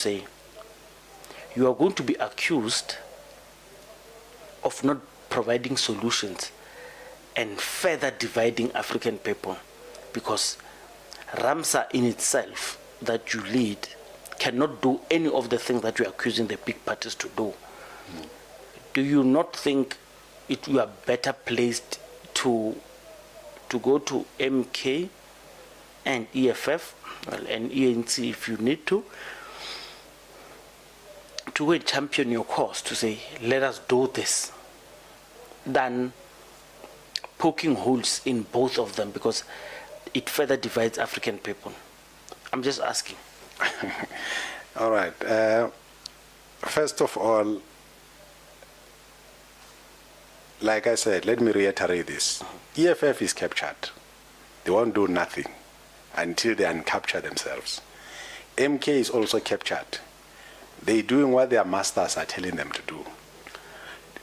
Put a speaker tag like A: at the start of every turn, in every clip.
A: say, you are going to be accused of not providing solutions and further dividing African people, because RMSA in itself that you lead cannot do any of the things that you're accusing the big parties to do. Do you not think you are better placed to go to MK and EFF, well, and ANC if you need to go and champion your cause, to say, let us do this, than poking holes in both of them, because it further divides African people? I'm just asking.
B: All right. First of all, like I said, let me reiterate this. EFF is captured. They won't do nothing until they uncapture themselves. MK is also captured. They're doing what their masters are telling them to do,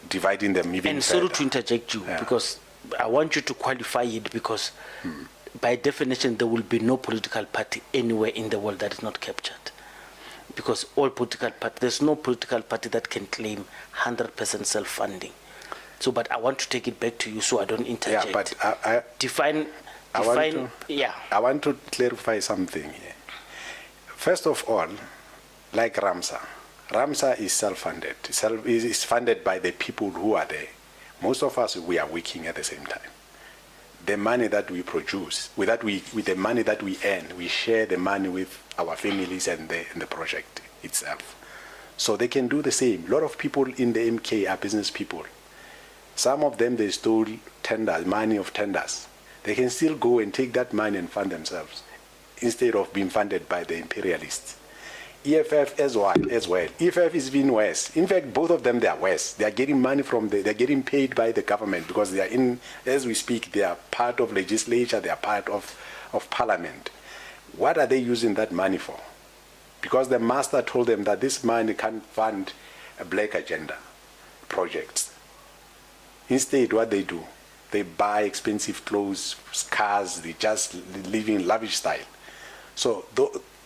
B: dividing them even
A: and
B: further.
A: Sorry to interject you, because I want you to qualify it, because by definition there will be no political party anywhere in the world that is not captured. Because all political parties, there's no political party that can claim 100% self-funding. So, but I want to take it back to you so I don't interject.
B: Yeah, but I want to clarify something here. First of all, like RMSA. RMSA is self-funded. Is funded by the people who are there. Most of us, we are working at the same time. The money that we produce, with the money that we earn, we share the money with our families and the project itself. So they can do the same. A lot of people in the MK are business people. Some of them, they stole tenders, money of tenders. They can still go and take that money and fund themselves instead of being funded by the imperialists. EFF as well. EFF is even worse. In fact, both of them, they are worse. They are getting money they're getting paid by the government, because they are in, as we speak, they are part of legislature, they are part of parliament. What are they using that money for? Because the master told them that this money can't fund a black agenda projects. Instead, what they do, they buy expensive clothes, cars, they just live in lavish style. So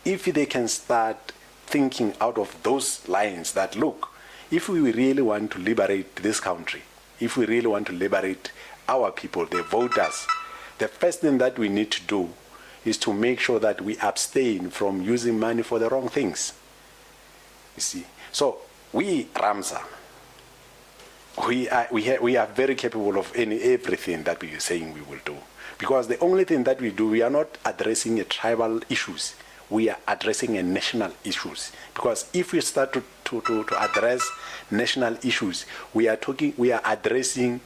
B: if they can start thinking out of those lines that, look, if we really want to liberate this country, if we really want to liberate our people, the voters, the first thing that we need to do is to make sure that we abstain from using money for the wrong things. You see? So we, RMSA, we are very capable of everything that we are saying we will do. Because the only thing that we do, we are not addressing tribal issues. We are addressing national issues. Because if we start to address national issues, we are addressing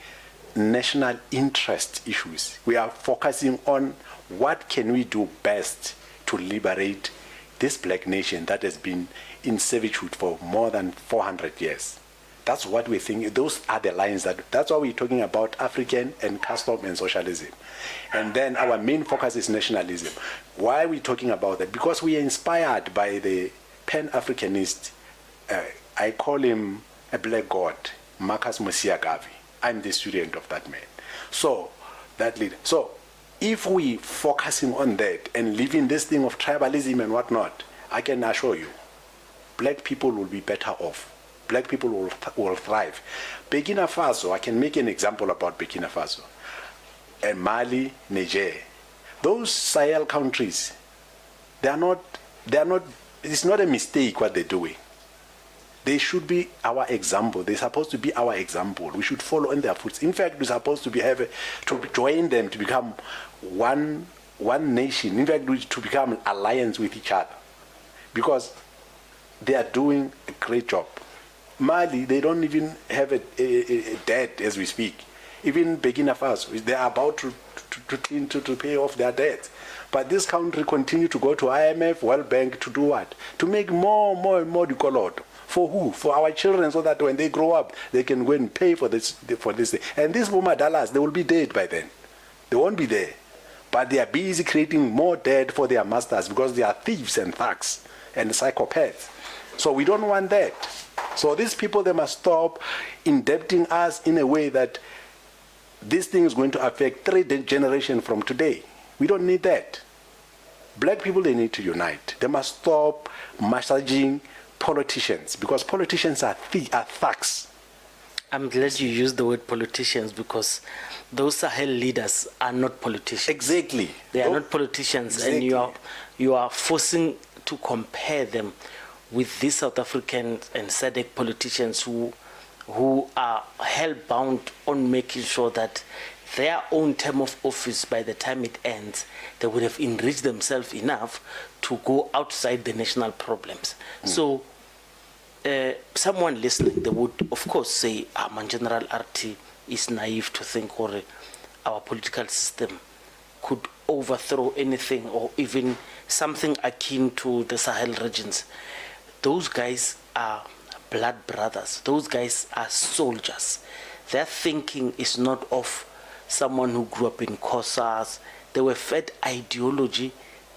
B: national interest issues. We are focusing on what can we do best to liberate this black nation that has been in servitude for more than 400 years. That's what we think. Those are the lines that's why we're talking about African and custom and socialism. And then our main focus is nationalism. Why are we talking about that? Because we are inspired by the Pan-Africanist, I call him a black god, Marcus Mosiagavi. I'm the student of that man. So, that leader. So, if we focusing on that and leaving this thing of tribalism and whatnot, I can assure you, black people will be better off. Black people will thrive. Burkina Faso, I can make an example about Burkina Faso. And Mali, Niger. Those Sahel countries, it's not a mistake what they're doing. They should be our example. They're supposed to be our example. We should follow in their footsteps. In fact, we're supposed to to join them to become one nation. In fact, to become alliance with each other. Because they are doing a great job. Mali, they don't even have a debt as we speak. Even Burkina Faso, they are about to pay off their debt. But this country continue to go to IMF, World Bank to do what? To make more and more decolor. For who? For our children, so that when they grow up, they can go and pay for this thing. And these Boma dollars, they will be dead by then. They won't be there. But they are busy creating more debt for their masters because they are thieves and thugs and psychopaths. So we don't want that. So these people, they must stop indebting us in a way that this thing is going to affect 3 generations from today. We don't need that. Black people, they need to unite. They must stop massaging politicians, because politicians are thugs.
A: I'm glad you used the word politicians, because those Sahel leaders are not politicians.
B: Exactly.
A: They are not politicians,
B: Exactly.
A: and you are forcing to compare them with these South African and SADC politicians who are hell-bound on making sure that their own term of office, by the time it ends, they would have enriched themselves enough to go outside the national problems. So someone listening, they would of course say, Man General RT is naive to think or our political system could overthrow anything or even something akin to the Sahel regions. Those guys are blood brothers. Those guys are soldiers. Their thinking is not of someone who grew up in Kossas. They were fed ideology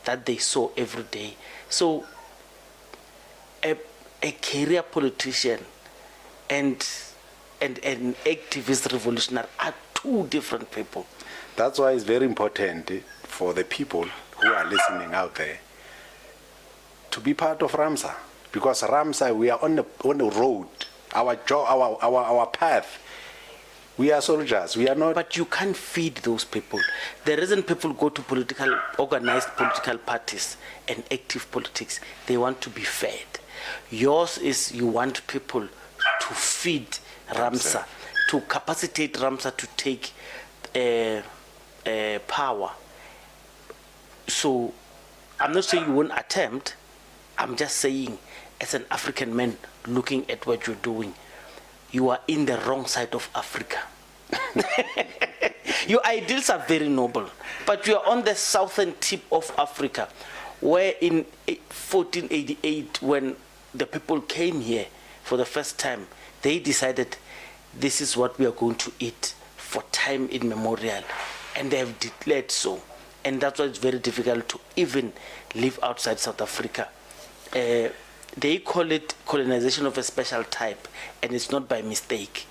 A: that they saw every day. So a career politician and an activist revolutionary are two different people.
B: That's why it's very important for the people who are listening out there to be part of RMSA, because RMSA, we are on the road, our path. We are soldiers. We are not.
A: But you can't feed those people. The reason people go to organized political parties and active politics, they want to be fed. Yours is you want people to feed RMSA, to capacitate RMSA to take power. So I'm not saying you won't attempt. I'm just saying, as an African man looking at what you're doing, you are in the wrong side of Africa. Your ideals are very noble, but you are on the southern tip of Africa, where in 1488, when the people came here for the first time, they decided this is what we are going to eat for time immemorial, and they have declared so. And that's why it's very difficult to even live outside South Africa. They call it colonization of a special type, and it's not by mistake.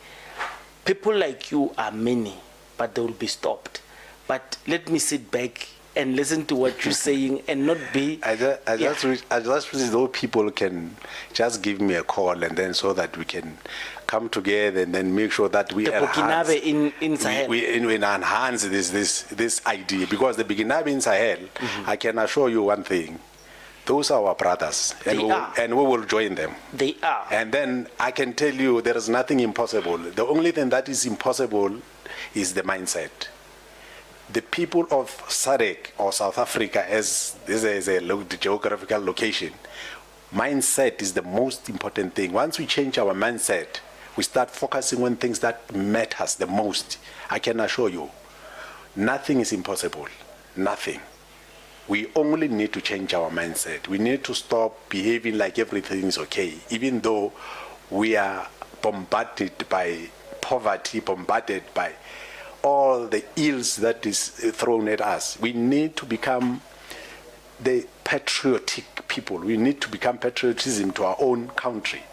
A: People like you are many, but they will be stopped. But let me sit back and listen to what you're saying and not be...
B: I just wish those people can just give me a call, and then so that we can come together and then make sure that we
A: the
B: enhance,
A: in Sahel.
B: we enhance this idea, because the Burkinabe in Sahel, I can assure you one thing, those are our brothers, and we will join them.
A: They are.
B: And then I can tell you there is nothing impossible. The only thing that is impossible is the mindset. The people of SADC or South Africa, as this is a geographical location, mindset is the most important thing. Once we change our mindset, we start focusing on things that matter us the most. I can assure you, nothing is impossible. Nothing. We only need to change our mindset. We need to stop behaving like everything is okay, even though we are bombarded by poverty, bombarded by all the ills that is thrown at us. We need to become the patriotic people. We need to become patriotism to our own country.